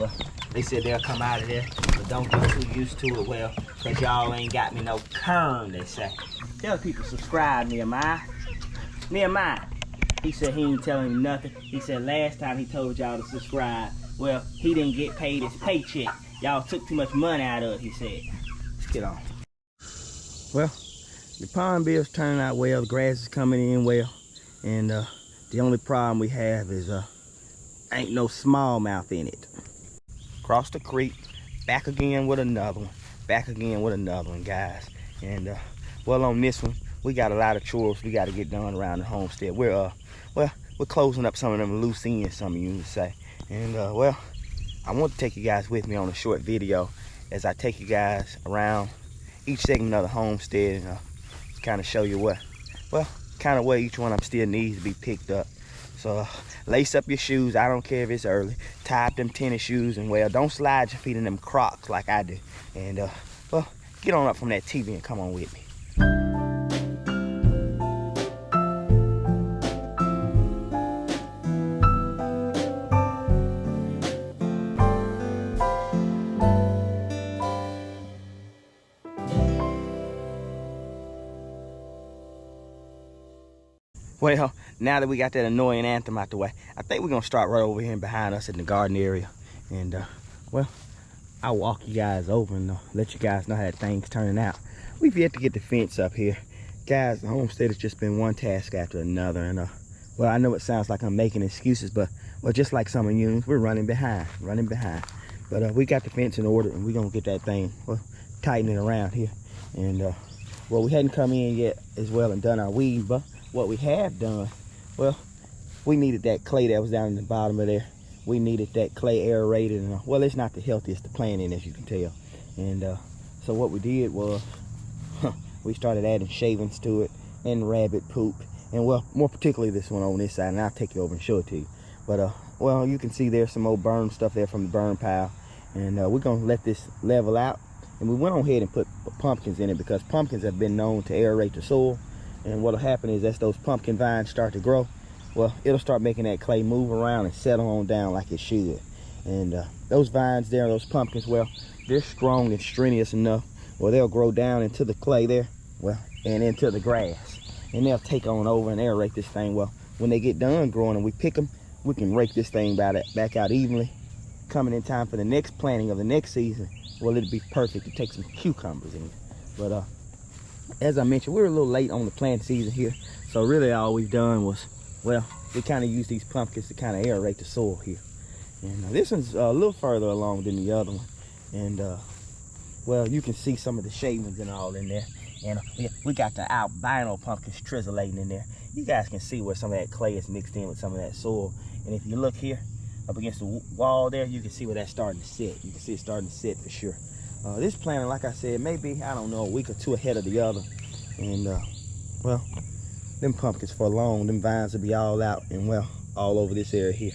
Well, they said they'll come out of there, but don't get too used to it, well, because y'all ain't got me no kern, they say. Tell people subscribe, Nehemiah. Nehemiah, he said he ain't telling me nothing. He said last time he told y'all to subscribe, well, he didn't get paid his paycheck. Y'all took too much money out of it, he said. Let's get on. Well, the pond bill's turning out well. The grass is coming in well. And the only problem we have is ain't no smallmouth in it. Across the creek, back again with another one. Back again with another one, guys. And well, on this one, we got a lot of chores we got to get done around the homestead. We're closing up some of them loose ends, some of you would say. And well, I want to take you guys with me on a short video as I take you guys around each segment of the homestead and kind of show you what, well, kind of where each one of them still needs to be picked up. So lace up your shoes. I don't care if it's early. Tie up them tennis shoes, and well, don't slide your feet in them Crocs like I do. And well, get on up from that TV and come on with me. Well, now that we got that annoying anthem out the way, I think we're gonna start right over here behind us in the garden area. And well, I'll walk you guys over and let you guys know how that thing's turning out. We've yet to get the fence up here. Guys, the homestead has just been one task after another. And well, I know it sounds like I'm making excuses, but well, just like some of you, we're running behind. But we got the fence in order, and we're gonna get that thing, well, tightening around here. And well, we hadn't come in yet as well and done our weed, but what we have done, well, we needed that clay that was down in the bottom of there. We needed that clay aerated, and well, it's not the healthiest to plant in, as you can tell. And so what we did was we started adding shavings to it and rabbit poop, and well, more particularly this one on this side, and I'll take you over and show it to you. But well, you can see there's some old burn stuff there from the burn pile, and we're gonna let this level out. And we went on ahead and put pumpkins in it because pumpkins have been known to aerate the soil. And what'll happen is as those pumpkin vines start to grow, well, it'll start making that clay move around and settle on down like it should. And those vines there, those pumpkins, well, they're strong and strenuous enough, well, they'll grow down into the clay there, well, and into the grass. And they'll take on over and aerate this thing. Well, when they get done growing and we pick them, we can rake this thing back out evenly. Coming in time for the next planting of the next season, well, it'll be perfect to take some cucumbers in. But as I mentioned, we were a little late on the plant season here, so really all we've done was, well, we kind of used these pumpkins to kind of aerate the soil here. And this one's a little further along than the other one. And well, you can see some of the shavings and all in there. And we got the albino pumpkins trizzolating in there. You guys can see where some of that clay is mixed in with some of that soil. And if you look here up against the wall there, you can see where that's starting to sit. You can see it starting to sit for sure. This planting, like I said, maybe, I don't know, a week or two ahead of the other. And well, them pumpkins for long, them vines will be all out and well, all over this area here.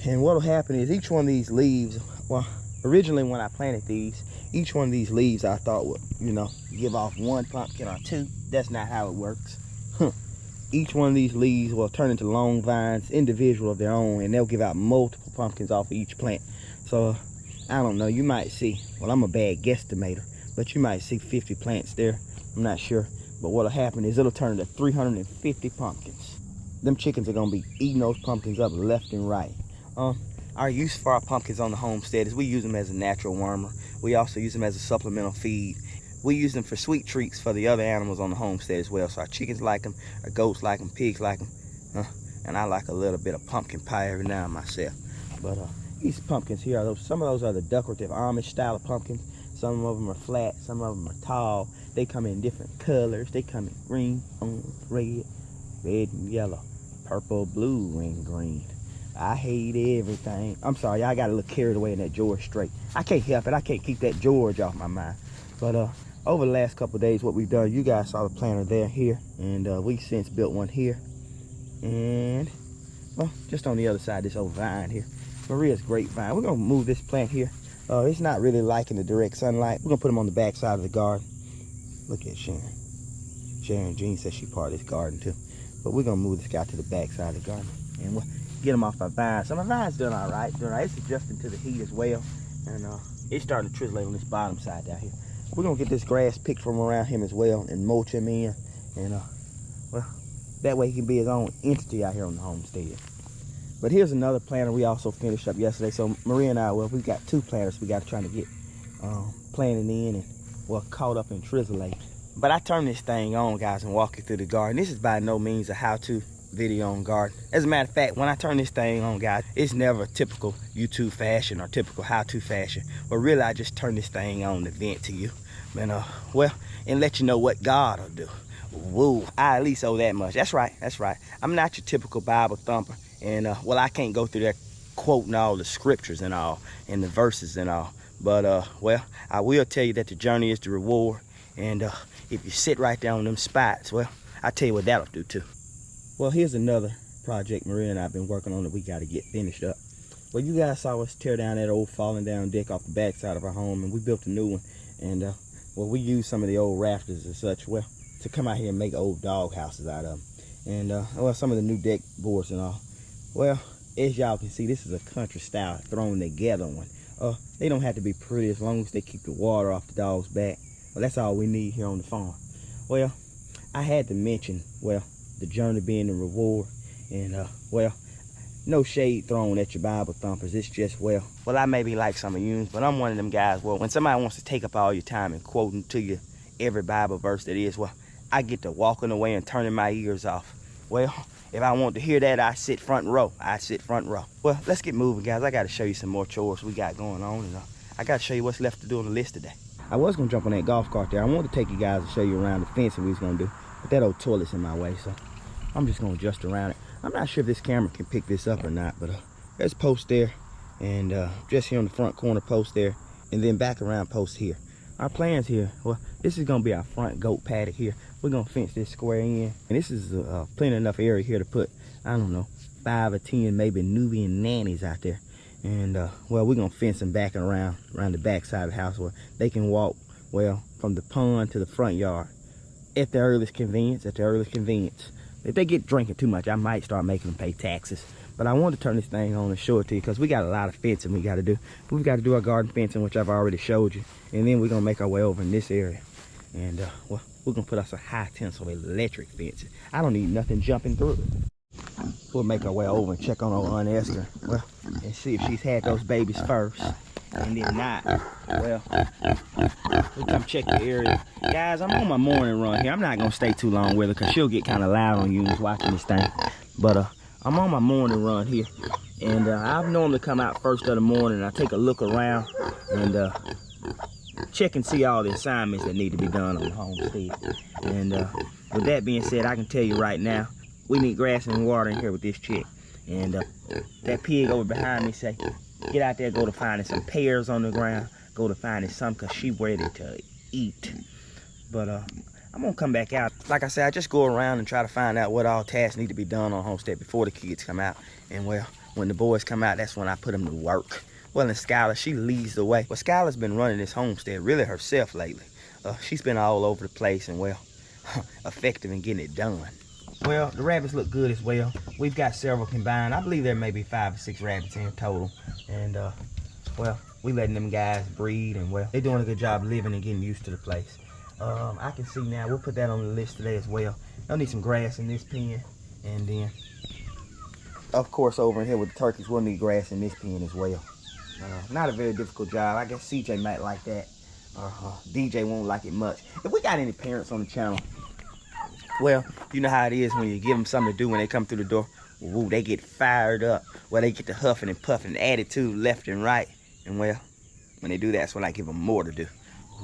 And what'll happen is each one of these leaves, well, originally when I planted these, each one of these leaves I thought would, you know, give off one pumpkin or two. That's not how it works. Each one of these leaves will turn into long vines, individual of their own, and they'll give out multiple pumpkins off of each plant. So I don't know, you might see, well, I'm a bad guesstimator, but you might see 50 plants there. I'm not sure. But what'll happen is it'll turn into 350 pumpkins. Them chickens are gonna be eating those pumpkins up left and right. Our use for our pumpkins on the homestead is we use them as a natural warmer. We also use them as a supplemental feed. We use them for sweet treats for the other animals on the homestead as well. So our chickens like them, our goats like them, pigs like them. And I like a little bit of pumpkin pie every now and myself. But these pumpkins here, some of those are the decorative Amish style of pumpkins. Some of them are flat, some of them are tall. They come in different colors. They come in green, orange, red, and yellow, purple, blue, and green. I hate everything. I'm sorry, I got a little carried away in that George Strait. I can't help it. I can't keep that George off my mind. But over the last couple of days, what we've done, you guys saw the planter there, here, and we since built one here. And, well, just on the other side, this old vine here. Maria's grapevine. We're gonna move this plant here. It's not really liking the direct sunlight. We're gonna put them on the back side of the garden. Look at Sharon. Sharon Jean says she part of this garden too. But we're gonna move this guy to the back side of the garden. And get them off our vines. So my vine's doing all right. It's adjusting to the heat as well. And it's starting to trizzle on this bottom side down here. We're gonna get this grass picked from around him as well and mulch him in. And well, that way he can be his own entity out here on the homestead. But here's another planter we also finished up yesterday. So Maria and I, well, we've got 2 planters we got to try to get planted in and, well, caught up in trizzolate. But I turned this thing on, guys, and walk you through the garden. This is by no means a how-to video on garden. As a matter of fact, when I turn this thing on, guys, it's never typical YouTube fashion or typical how-to fashion. But really, I just turn this thing on to vent to you. And, well, and let you know what God will do. Woo, I at least owe that much. That's right, that's right. I'm not your typical Bible thumper. And, well, I can't go through that quoting all the scriptures and all, and the verses and all. But, well, I will tell you that the journey is the reward. And if you sit right there on them spots, well, I'll tell you what that'll do, too. Well, here's another project Maria and I have been working on that we got to get finished up. Well, you guys saw us tear down that old falling down deck off the back side of our home, and we built a new one. And, well, we used some of the old rafters and such, well, to come out here and make old dog houses out of them. And, well, some of the new deck boards and all. Well, as y'all can see, this is a country style thrown together one. They don't have to be pretty as long as they keep the water off the dog's back. Well, that's all we need here on the farm. Well, I had to mention, well, the journey being the reward. And, well, no shade thrown at your Bible thumpers. It's just, well, I may be like some of you, but I'm one of them guys, well, when somebody wants to take up all your time and quoting to you every Bible verse that is, well, I get to walking away and turning my ears off. Well, if I want to hear that, I sit front row. I sit front row. Well, let's get moving, guys. I got to show you some more chores we got going on. And I got to show you what's left to do on the list today. I was going to jump on that golf cart there. I wanted to take you guys to show you around the fence that we was going to do. But that old toilet's in my way, so I'm just going to adjust around it. I'm not sure if this camera can pick this up or not, but there's a post there. And just here on the front corner post there. And then back around post here. Our plans here, well, this is going to be our front goat paddock here. We're going to fence this square in. And this is plenty enough area here to put, I don't know, 5 or 10 maybe Nubian nannies out there. And, well, we're going to fence them back and around the back side of the house where they can walk, well, from the pond to the front yard at their earliest convenience, If they get drinking too much, I might start making them pay taxes. But I want to turn this thing on and show it to you because we got a lot of fencing we got to do. We've got to do our garden fencing, which I've already showed you. And then we're going to make our way over in this area. And, well, we're going to put us a high tensile electric fence. I don't need nothing jumping through it. We'll make our way over and check on old Aunt Esther. Well, and see if she's had those babies first. And then not, well, we'll come check the area. Guys, I'm on my morning run here. I'm not going to stay too long with her because she'll get kind of loud on you watching this thing. But, I'm on my morning run here, and I normally come out first of the morning. I take a look around and check and see all the assignments that need to be done on the homestead. And with that being said, I can tell you right now, we need grass and water in here with this chick. And that pig over behind me say, get out there, go to finding some pears on the ground, go to finding some because she ready to eat. But I'm gonna come back out. Like I said, I just go around and try to find out what all tasks need to be done on homestead before the kids come out. And well, when the boys come out, that's when I put them to work. Well, and Skylar, she leads the way. Well, Skylar's been running this homestead really herself lately. She's been all over the place and well, effective in getting it done. Well, the rabbits look good as well. We've got several combined. I believe there may be 5 or 6 rabbits in total. And well, we letting them guys breed and well, they're doing a good job living and getting used to the place. I can see now, we'll put that on the list today as well. They'll need some grass in this pen. And then, of course, over here with the turkeys, we'll need grass in this pen as well. Not a very difficult job. I guess CJ might like that. DJ won't like it much. If we got any parents on the channel, well, you know how it is when you give them something to do when they come through the door. Woo, they get fired up. Well, they get to huffing and puffing, attitude left and right. And well, when they do that, that's when I give them more to do.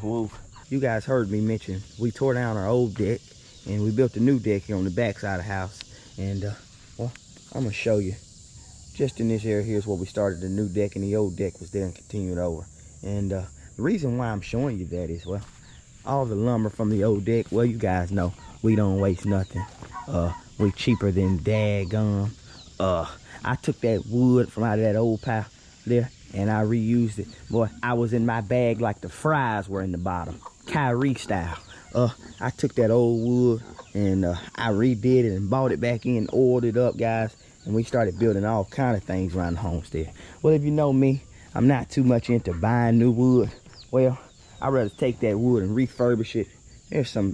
Woo. You guys heard me mention we tore down our old deck and we built a new deck here on the back side of the house. And well, I'm gonna show you. Just in this area here is where we started the new deck, and the old deck was there and continued over. And the reason why I'm showing you that is, well, all the lumber from the old deck, well, you guys know we don't waste nothing. We cheaper than daggum. I took that wood from out of that old pile there and I reused it. Boy, I was in my bag like the fries were in the bottom. Kyrie style. I took that old wood and I redid it and bought it back in, oiled it up, guys. and we started building all kind of things around the homestead. Well, if you know me, I'm not too much into buying new wood. Well, I'd rather take that wood and refurbish it.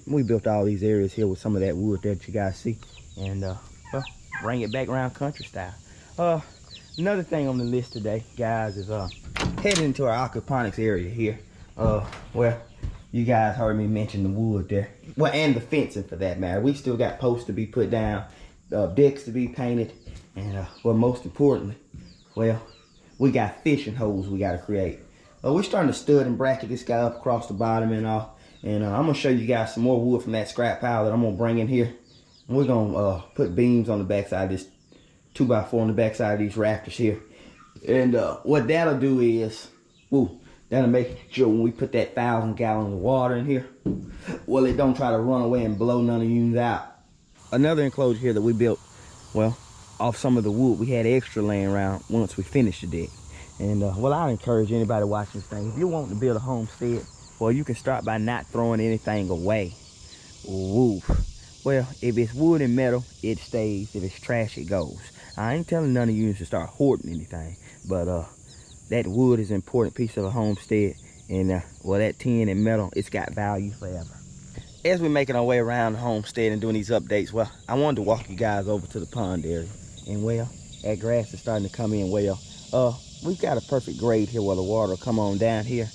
We built all these areas here with some of that wood that you guys see, and well, bring it back around country style. Another thing on the list today, guys, is heading into our aquaponics area here. Well, you guys heard me mention the wood there, well, and the fencing for that matter. We still got posts to be put down, decks to be painted, and well, most importantly, well, we got fishing holes we got to create. We're starting to stud and bracket this guy up across the bottom and all, and I'm gonna show you guys some more wood from that scrap pile that I'm gonna bring in here. And we're gonna put beams on the backside of this 2x4 on the backside of these rafters here, and what that'll do is, that'll make sure when we put that 1,000 gallons of water in here, well, it don't try to run away and blow none of you out. Another enclosure here that we built, well, off some of the wood we had extra laying around once we finished the deck. And well, I'd encourage anybody watching this thing, if you want to build a homestead, well, you can start by not throwing anything away. Woo. Well, if it's wood and metal, it stays. If it's trash, it goes. I ain't telling none of you to start hoarding anything, but that wood is an important piece of a homestead, and well, that tin and metal, it's got value forever. As we're making our way around the homestead and doing these updates, well, I wanted to walk you guys over to the pond area, and well, that grass is starting to come in well. We've got a perfect grade here where the water will come on down here.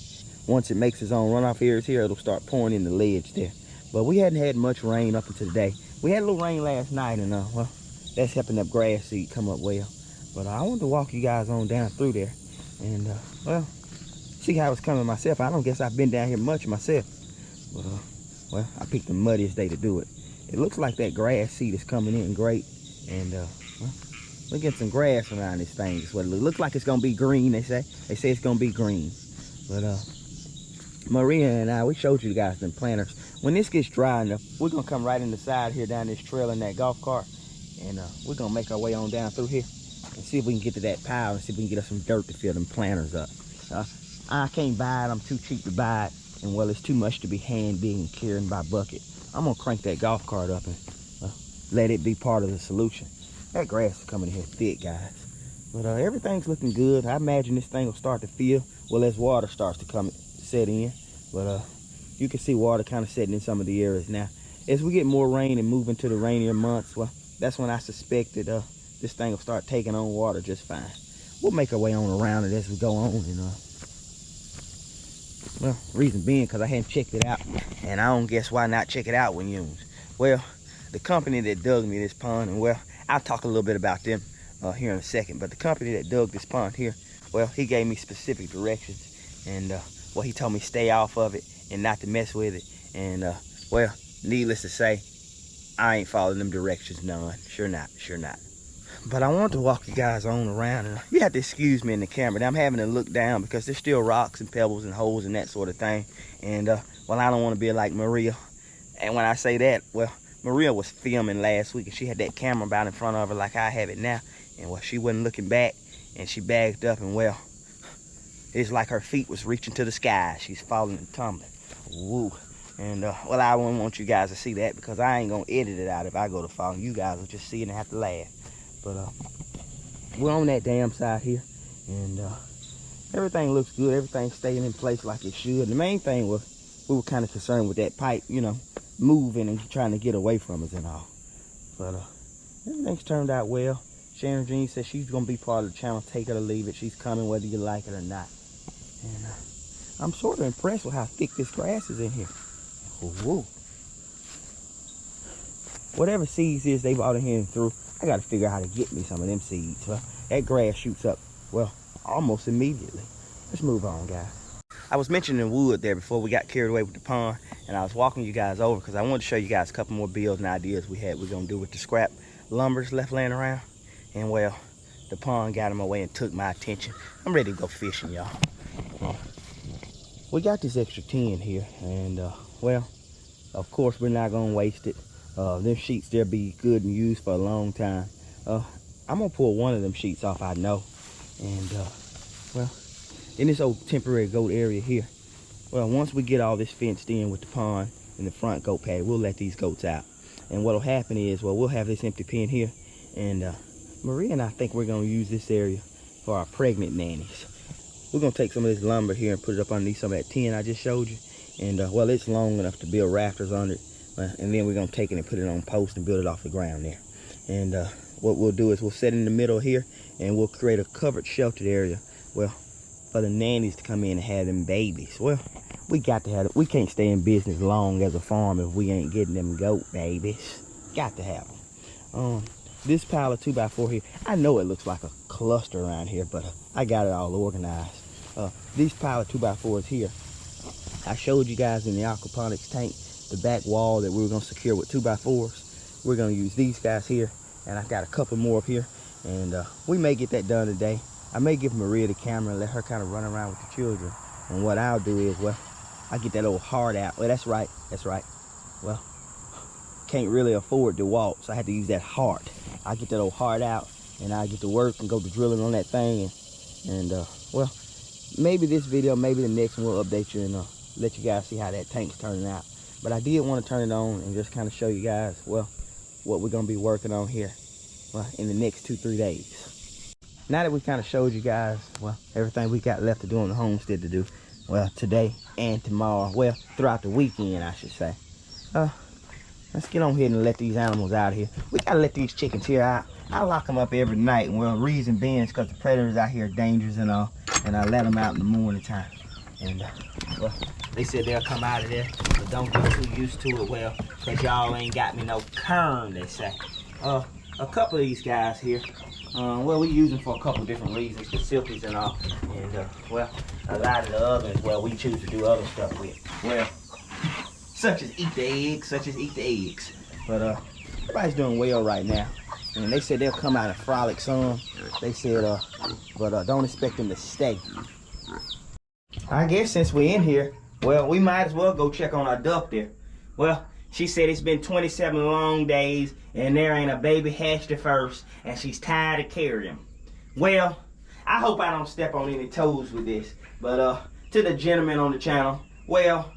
Once it makes its own runoff areas here, it'll start pouring in the ledge there. But we hadn't had much rain up until today. We had a little rain last night, and well, that's helping that grass seed come up well. But I wanted to walk you guys on down through there, and well, see how it's coming myself. I don't guess I've been down here much myself, but well, I picked the muddiest day to do it. It looks like that grass seed is coming in great, and well, we're getting some grass around this thing. Is what it looks like. It's gonna be green. They say it's gonna be green, but Maria and I, we showed you guys them planters. When this gets dry enough, we're gonna come right in the side here down this trail in that golf cart, and we're gonna make our way on down through here and see if we can get to that pile and see if we can get us some dirt to fill them planters up. I can't buy it. I'm too cheap to buy it, and well, it's too much to be hand digging and carrying by bucket. I'm gonna crank that golf cart up and let it be part of the solution. That grass is coming here thick, guys, but everything's looking good. I imagine this thing will start to fill well as water starts to set in, but you can see water kind of setting in some of the areas now. As we get more rain and move into the rainier months, well, that's when I suspect that this thing will start taking on water just fine. We'll make our way on around it as we go on, and well, reason being because I hadn't checked it out, and I don't guess why not check it out when you use. Well, the company that dug me this pond, and well, I'll talk a little bit about them here in a second, but the company that dug this pond here, well, he gave me specific directions, and well, he told me stay off of it and not to mess with it, and well, needless to say, I ain't following them directions none. Sure not. But I want to walk you guys on around, and you have to excuse me in the camera. I'm having to look down because there's still rocks and pebbles and holes and that sort of thing, and well, I don't want to be like Maria. And when I say that, well, Maria was filming last week, and she had that camera about in front of her like I have it now, and well, she wasn't looking back, and she bagged up, and well, it's like her feet was reaching to the sky. She's falling and tumbling. Woo. And well, I wouldn't want you guys to see that because I ain't gonna edit it out if I go to fall. You guys will just see it and have to laugh. But we're on that dam side here, and everything looks good. Everything's staying in place like it should. The main thing was we were kind of concerned with that pipe, you know, moving and trying to get away from us and all. But everything's turned out well. Sharon Jean says she's gonna be part of the channel. Take it or leave it. She's coming whether you like it or not. And I'm sort of impressed with how thick this grass is in here. Whoa. Whatever seeds is they brought in here and through, I gotta figure out how to get me some of them seeds. Well, that grass shoots up, well, almost immediately. Let's move on, guys. I was mentioning wood there before we got carried away with the pond, and I was walking you guys over because I wanted to show you guys a couple more builds and ideas we're gonna do with the scrap lumbers left laying around. And well, the pond got in my way and took my attention. I'm ready to go fishing, y'all. We got this extra tin here, and well, of course we're not gonna waste it. Them sheets there be good and used for a long time. I'm gonna pull one of them sheets off, I know. And well, in this old temporary goat area here, well, once we get all this fenced in with the pond and the front goat pad, we'll let these goats out. And what'll happen is, well, we'll have this empty pen here, and Maria and I think we're gonna use this area for our pregnant nannies. We're gonna take some of this lumber here and put it up underneath some of that tin I just showed you. And well, it's long enough to build rafters under it. And then we're gonna take it and put it on posts and build it off the ground there. And what we'll do is we'll set it in the middle here and we'll create a covered sheltered area, well, for the nannies to come in and have them babies. Well, we got to have it. We can't stay in business long as a farm if we ain't getting them goat babies. Got to have them. This pile of 2x4 here, I know it looks like a cluster around here, but I got it all organized. These pile of 2x4s here, I showed you guys in the aquaponics tank, the back wall that we were gonna secure with 2x4s. We're gonna use these guys here, and I've got a couple more up here, and we may get that done today. I may give Maria the camera and let her kind of run around with the children. And what I'll do is, well, I get that old heart out. Well, that's right. Well, can't really afford to walk, so I had to use that heart. I get that old heart out, and I get to work and go to drilling on that thing. And well, maybe this video, maybe the next one, we'll update you and let you guys see how that tank's turning out. But I did want to turn it on and just kind of show you guys, well, what we're gonna be working on here, well, in the next 2-3 days. Now that we kind of showed you guys, well, everything we got left to do on the homestead to do, well, today and tomorrow, well, throughout the weekend, I should say. Let's get on here and let these animals out here. We gotta let these chickens here out. I lock them up every night, and well, reason being is because the predators out here are dangerous and all, and I let them out in the morning time. And well, they said they'll come out of there, but don't get too used to it, well, because y'all ain't got me no kern, they say. A couple of these guys here, well, we use them for a couple of different reasons, the silkies and all. And well, a lot of the others, well, we choose to do other stuff with. Well, such as eat the eggs. But everybody's doing well right now. And they said they'll come out and frolic some. They said, but don't expect them to stay. I guess since we're in here, well, we might as well go check on our duck there. Well, she said it's been 27 long days and there ain't a baby hatched at first, and she's tired of carrying him. Well, I hope I don't step on any toes with this, but to the gentleman on the channel, well,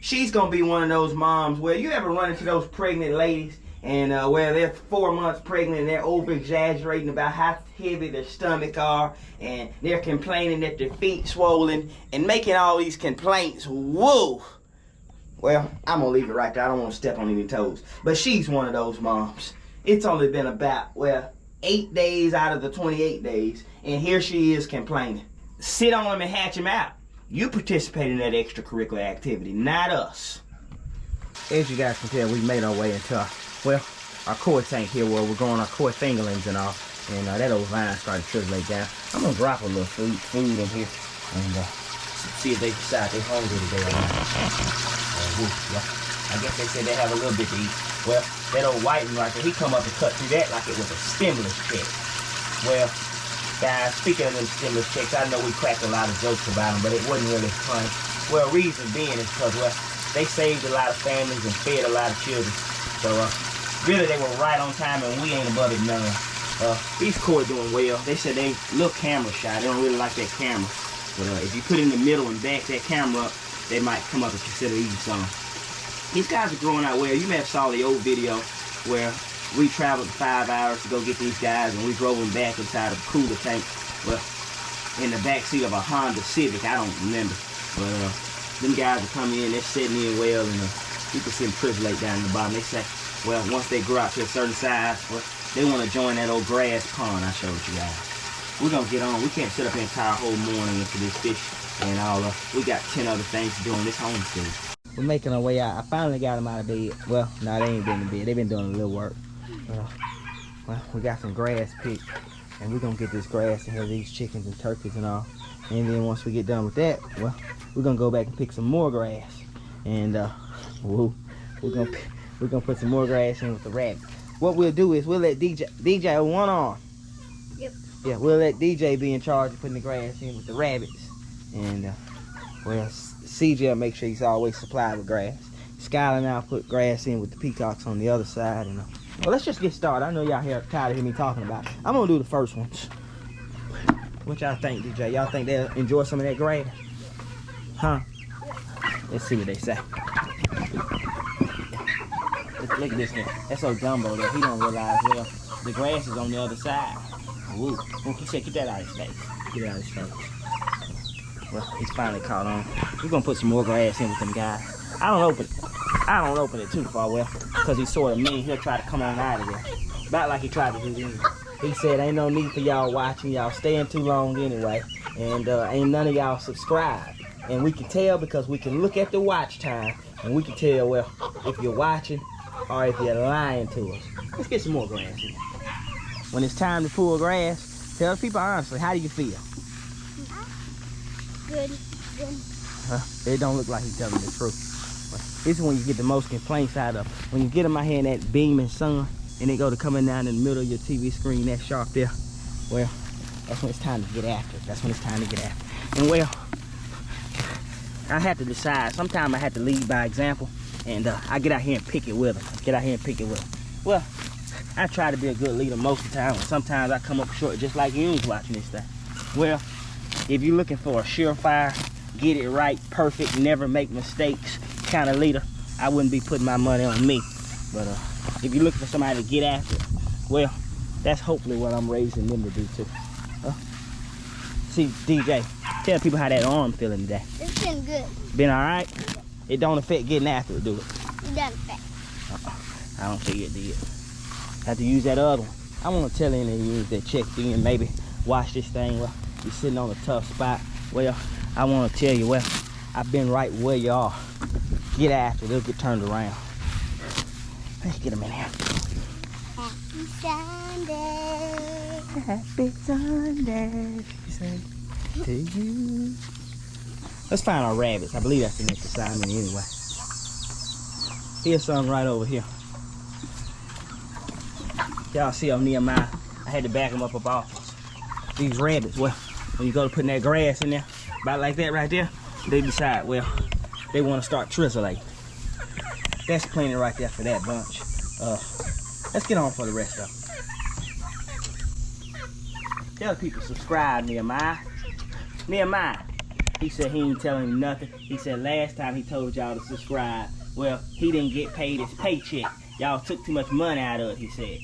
she's gonna be one of those moms where you ever run into those pregnant ladies and where they're 4 months pregnant and they're over exaggerating about how heavy their stomach are, and they're complaining that their feet swollen and making all these complaints. Whoa. Well, I'm gonna leave it right there. I don't want to step on any toes. But she's one of those moms. It's only been about, well, 8 days out of the 28 days, and here she is complaining. Sit on them and hatch them out. You participate in that extracurricular activity, not us. As you guys can tell, we made our way into our core tank here where we're growing our core fingerlings and all. And that old vine started to trickle down. I'm gonna drop a little food in here and see if they decide they're hungry today or not. I guess they said they have a little bit to eat. Well, that old white one right there, he come up and cut through that like it was a stimulus check. Well, guys, speaking of them stimulus checks, I know we cracked a lot of jokes about them, but it wasn't really funny. Well, reason being is because, well, they saved a lot of families and fed a lot of children. So, really, they were right on time, and we ain't above it none. These core doing well. They said they look camera shy. They don't really like that camera. But if you put it in the middle and back that camera up, they might come up and consider eating some. These guys are growing out well. You may have saw the old video where we traveled 5 hours to go get these guys, and we drove them back inside a cooler tank. Well, in the back seat of a Honda Civic, I don't remember. But them guys are coming in, they're setting in well, and you can see them privilege down in the bottom. They say, well, once they grow out to a certain size, well, they want to join that old grass pond I showed you guys. We're gonna get on. We can't sit up the entire whole morning into this fish and all. We got 10 other things to do on this homestead. We're making our way out. I finally got them out of bed. Well, no, they ain't been in bed. They've been doing a little work. Well, we got some grass picked, and we're gonna get this grass and have these chickens and turkeys and all. And then once we get done with that, well, we're gonna go back and pick some more grass. And we're gonna put some more grass in with the rabbit. What we'll do is we'll let DJ one arm. Yep. Yeah, we'll let DJ be in charge of putting the grass in with the rabbits. And well, CJ will make sure he's always supplied with grass. Skylar and I'll put grass in with the peacocks on the other side. And well, let's just get started. I know y'all here tired of hearing me talking about it. I'm gonna do the first ones. What y'all think, DJ? Y'all think they'll enjoy some of that grass? Huh? Let's see what they say. Look at this here. That's so Dumbo that he don't realize, well, the grass is on the other side. Woo. He said, get that out of his face. Get it out of his face. Well, he's finally caught on. We're gonna put some more grass in with them guys. I don't open it too far, well, because he's sort of mean. He'll try to come on out of there. About like he tried to do then. He said, ain't no need for y'all watching. Y'all staying too long anyway. And ain't none of y'all subscribe. And we can tell because we can look at the watch time. And we can tell, well, if you're watching or if you're lying to us. Let's get some more grass in. When it's time to pull grass, tell the people honestly, how do you feel? Good. It don't look like he's telling the truth. This is when you get the most complaints out of. When you get them out here in that beaming sun and they go to coming down in the middle of your TV screen that sharp there, well, that's when it's time to get after it. That's when it's time to get after it. And well, I have to decide. Sometimes I have to lead by example, and I get out here and pick it with them. Well, I try to be a good leader most of the time. Sometimes I come up short, just like you was watching this thing. Well, if you're looking for a surefire, get it right, perfect, never make mistakes kind of leader, I wouldn't be putting my money on me. But if you're looking for somebody to get after it, well, that's hopefully what I'm raising them to do too. See, DJ, tell people how that arm feeling today. It's been good. Been all right? It don't affect getting after it, do it? It doesn't affect. I don't think it did. Have to use that other one. I want to tell any of you that checked in, maybe watch this thing. Well, you're sitting on a tough spot. Well, I want to tell you, well, I've been right where you are. Get after it, it'll get turned around. Let's get them in here. Happy Sunday. Happy Sunday, she said to you. Let's find our rabbits. I believe that's the next assignment anyway. Here's some right over here. Y'all see on Nehemiah, I had to back them up off these rabbits. Well, when you go to putting that grass in there, about like that right there, they decide, well, they want to start trizzling. That's plenty right there for that bunch. Let's get on for the rest of them. Tell the people subscribe, Nehemiah. Nehemiah, he said he ain't telling you nothing. He said last time he told y'all to subscribe, well, he didn't get paid his paycheck. Y'all took too much money out of it, he said.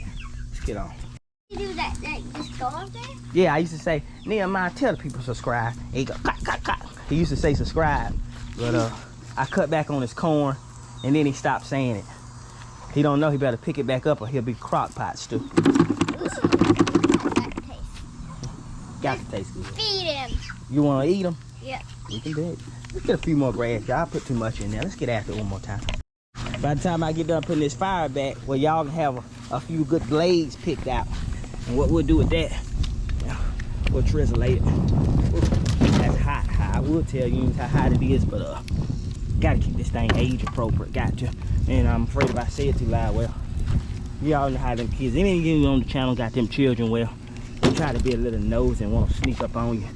Let's get on. You do that, just go up there? Yeah, I used to say, Nehemiah, tell the people subscribe. And he go, cut. He used to say subscribe. But I cut back on his corn, and then he stopped saying it. He don't know he better pick it back up or he'll be crock pot stew. Got to taste good. Feed him. You want to eat them? Yeah. We can do it. Let's get a few more grass. Y'all put too much in there. Let's get after it one more time. By the time I get done putting this fire back, well, y'all can have a few good blades picked out. And what we'll do with that, we'll trizzle it. That's hot. I will tell you how hot it is, but gotta keep this thing age appropriate. Got to. And I'm afraid if I say it too loud, well, y'all know how them kids, any of you on the channel got them children, well, they try to be a little nosy and want to sneak up on you.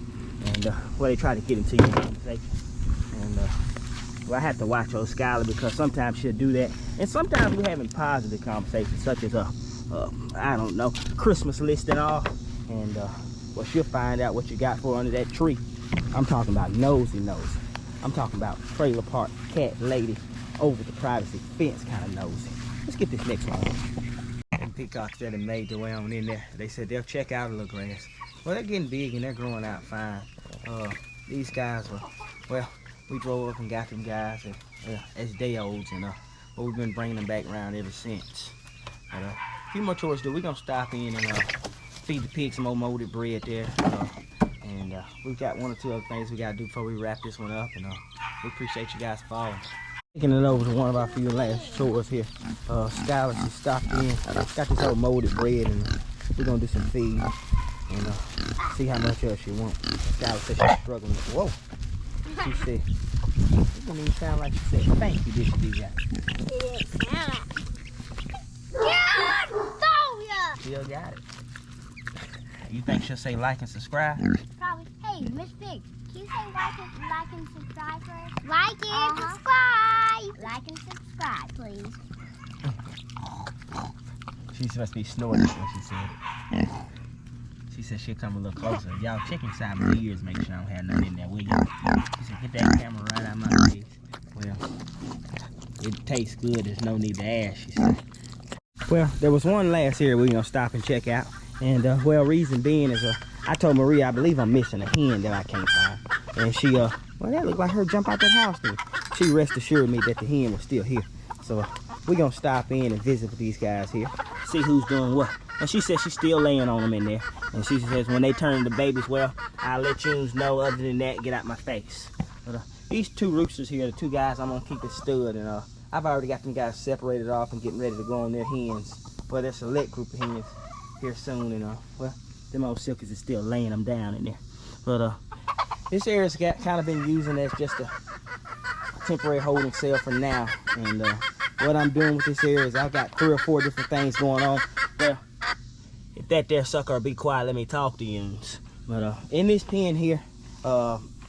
And well, they try to get into your conversation. And well, I have to watch old Skylar because sometimes she'll do that. And sometimes we're having positive conversations, such as I don't know, Christmas list and all. And well, she'll find out what you got for under that tree. I'm talking about nosy. I'm talking about trailer park cat lady over the privacy fence kind of nosy. Let's get this next one. And peacocks that have made their way on in there, they said they'll check out a little grass. Well, they're getting big and they're growing out fine. These guys were, well, we drove up and got them guys as day olds, and well, we've been bringing them back around ever since. But a few more chores to do. We're gonna stop in and feed the pigs some old molded bread there. And we've got one or two other things we gotta do before we wrap this one up. And we appreciate you guys following. Taking it over to one of our few last chores here. Skylar, she stopped in, got this old molded bread, and we're gonna do some feed and see how much else she wants. Skylar said she's struggling. Whoa! She said, it didn't even sound like she said thank you, did she, DJ? It didn't sound like. Yeah, Still got it. You think she'll say like and subscribe? probably. Hey, Miss Pig, can you say like and subscribe first? Like and subscribe. Like and subscribe, please. She must be snorting when she said it. She said she'll come a little closer. Y'all check inside my ears, make sure I don't have nothing in there, will you? She said, get that camera right out of my face. Well, it tastes good. There's no need to ask, she said. Well, there was one last area we're going to stop and check out. And well, reason being is I told Maria I believe I'm missing a hen that I can't find. And she well, that looked like her jump out that house then. She rest assured me that the hen was still here. So we're gonna stop in and visit with these guys here, see who's doing what. And she says she's still laying on them in there. And she says when they turn into babies, well, I'll let you know. Other than that, get out my face. But these two roosters here, the two guys I'm gonna keep as stud, and I've already got them guys separated off and getting ready to go on their hens. Well, there's a select group of hens here soon, and well, them old silkies is still laying them down in there. But this area's kind of been using as just a temporary holding cell for now. And what I'm doing with this area is I've got 3 or 4 different things going on. Well, if that there sucker be quiet, let me talk to you. But in this pen here,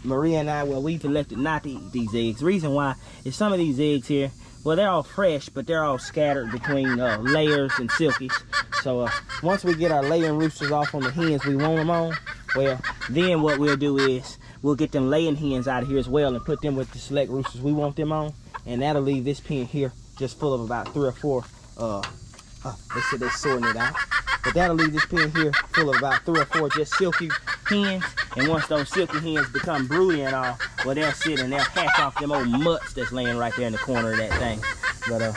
Maria and I, well, we've elected not to eat these eggs. The reason why is some of these eggs here, well, they're all fresh, but they're all scattered between layers and silkies. So once we get our laying roosters off on the hens we want them on, well, then what we'll do is we'll get them laying hens out of here as well and put them with the select roosters we want them on. And that'll leave this pen here just full of about 3 or 4, they said they're sorting it out. But that'll leave this pen here full of about 3 or 4 just silky hens. And once those silky hens become broody and all, well, they'll sit and they'll hatch off them old mutts that's laying right there in the corner of that thing. But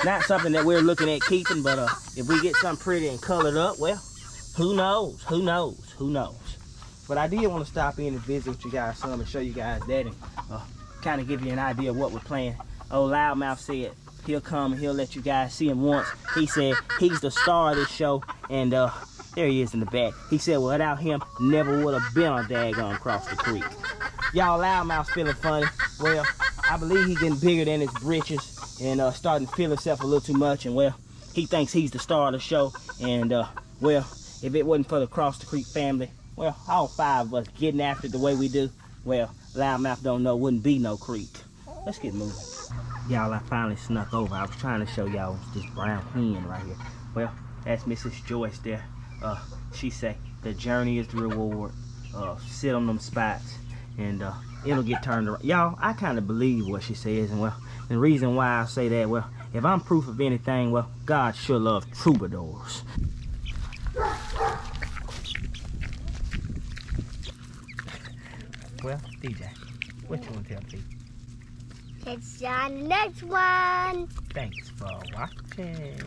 not something that we're looking at keeping, but if we get something pretty and colored up, well, who knows, who knows, who knows. But I did want to stop in and visit with you guys some and show you guys that and kind of give you an idea of what we're playing. Old Loudmouth said he'll come and he'll let you guys see him once. He said he's the star of this show, and there he is in the back. He said without him, never would have been a daggone across the creek. Y'all, Loudmouth's feeling funny. Well, I believe he's getting bigger than his britches and starting to feel himself a little too much, and well, he thinks he's the star of the show. And well, if it wasn't for the Cross the Creek family, well, all 5 of us getting after it the way we do, well, Loudmouth don't know wouldn't be no creek. Let's get moving. Y'all, I finally snuck over. I was trying to show y'all this brown hen right here. Well, that's Mrs. Joyce there. She say the journey is the reward. Sit on them spots and it'll get turned around. Y'all, I kind of believe what she says, and well, the reason why I say that, well, if I'm proof of anything, well, God sure loves troubadours. Well, DJ, what you want to tell people? Catch you on the next one. Thanks for watching.